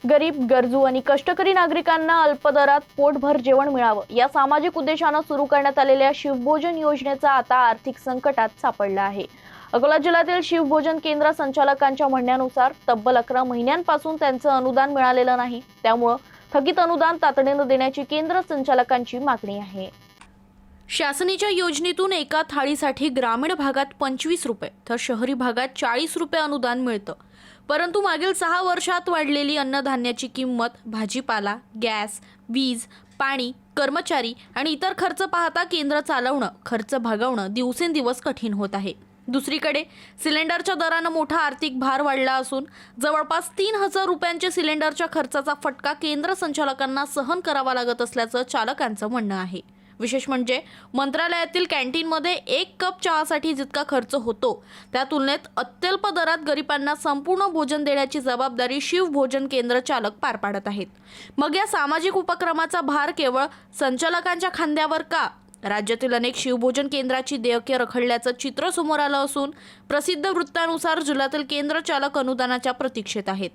गरीब, गरजू आणि कष्टकरी नागरिकांना अल्पदरात पोटभर जेवण मिळावं या सामाजिक उद्देशानं सुरू करण्यात आलेल्या शिवभोजन योजनेचा आता आर्थिक संकटात सापडला आहे। अकोला जिल्ह्यातील शिवभोजन केंद्र संचालकांच्या म्हणण्यानुसार तब्बल 11 महिन्यांपासून त्यांचं अनुदान मिळालेलं नाही। त्यामुळे थकीत अनुदान तातडीनं देण्याची केंद्र संचालकांची मागणी आहे। शासनाच्या योजनेतून एका थाळीसाठी ग्रामीण भागात 25 रुपये तर शहरी भागात 40 रुपये अनुदान मिळतं। परंतु मागील 6 वर्षात वाढलेली अन्नधान्याची किंमत, भाजीपाला, गॅस, वीज, पाणी, कर्मचारी आणि इतर खर्च पाहता केंद्र चालवणं, खर्च भागवणं दिवसेंदिवस कठीण होत आहे। दुसरीकडे सिलेंडरच्या दरानं मोठा आर्थिक भार वाढला असून जवळपास 3000 रुपयांच्या सिलेंडरच्या खर्चाचा फटका केंद्र संचालकांना सहन करावा लागत असल्याचं चालकांचं म्हणणं आहे। विशेष म्हणजे मंत्रालयातील कॅन्टीनमध्ये 1 कप चहासाठी जितका खर्च होतो त्या तुलनेत अत्यल्प दरात गरिबांना संपूर्ण भोजन देण्याची जबाबदारी शिवभोजन केंद्र चालक पार पाडत आहेत। मग या सामाजिक उपक्रमाचा भार केवळ संचालकांच्या खांद्यावर का? राज्यातील अनेक शिवभोजन केंद्राची देयके रखडल्याचं चित्र समोर आलं असून प्रसिद्ध वृत्तानुसार जिल्ह्यातील केंद्र चालक अनुदानाच्या प्रतीक्षेत आहेत।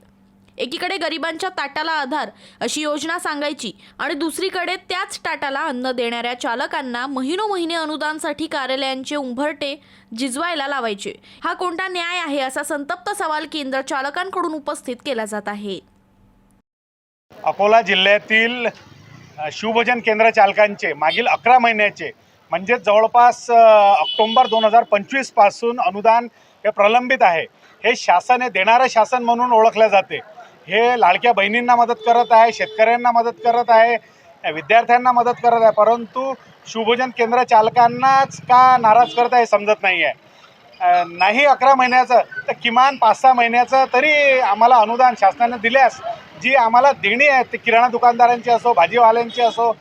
एकीकडे गरिबांच्या ताटाला आधार अशी योजना सांगायची आणि दुसरीकडे त्याच ताटाला अन्न देणाऱ्या चालकांना महिनोमहिने अनुदानासाठी कार्यालयांचे उंबरठे झिजवायला लावायचे। हा कोणता न्याय आहे असा संतप्त सवाल केंद्र चालकांकडून उपस्थित केला जात आहे। अकोला जिल्ह्यातील शिवभोजन केंद्र चालकांचे मागील 11 महिन्याचे म्हणजे जवळपास ऑक्टोबर 2025 पासून अनुदान हे प्रलंबित आहे। हे शासन हे देणारं शासन म्हणून ओळखले जाते। हे लाडक्या बहिणींना मदत करत आहे, शेतकऱ्यांना मदत करत आहे, विद्यार्थ्यांना मदत करत आहे, परंतु शिवभोजन केंद्र चालकांनाच का नाराज करत आहे समजत नाही आहे। नाही 11 महिन्याचं तर किमान 5-6 महिन्याचं तरी आम्हाला अनुदान शासनाने दिल्यास जी आम्हाला देणी आहे ते किराणा दुकानदारांची असो, भाजीवाल्यांची असो,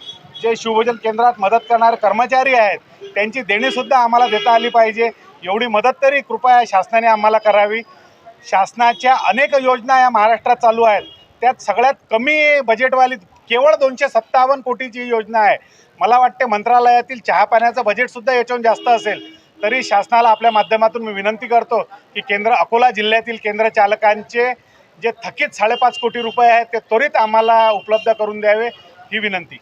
जे शिवभोजन केंद्रात मदत करणारे कर्मचारी आहेत त्यांची देणीसुद्धा आम्हाला देता आली पाहिजे। एवढी मदत तरी कृपया शासनाने आम्हाला करावी। शासनाच्या अनेक योजना या महाराष्ट्रात चालू आहेत, त्यात सगळ्यात कमी बजेटवाली केवळ 257 कोटीची योजना आहे। मला वाटते मंत्रालयातील चहा पाण्याचं बजेटसुद्धा याच्याहून जास्त असेल। तरी शासनाला आपल्या माध्यमातून मी विनंती करतो की अकोला जिल्ह्यातील केंद्र चालकांचे जे थकीत 5.5 कोटी रुपये आहेत ते त्वरित आम्हाला उपलब्ध करून द्यावे ही विनंती।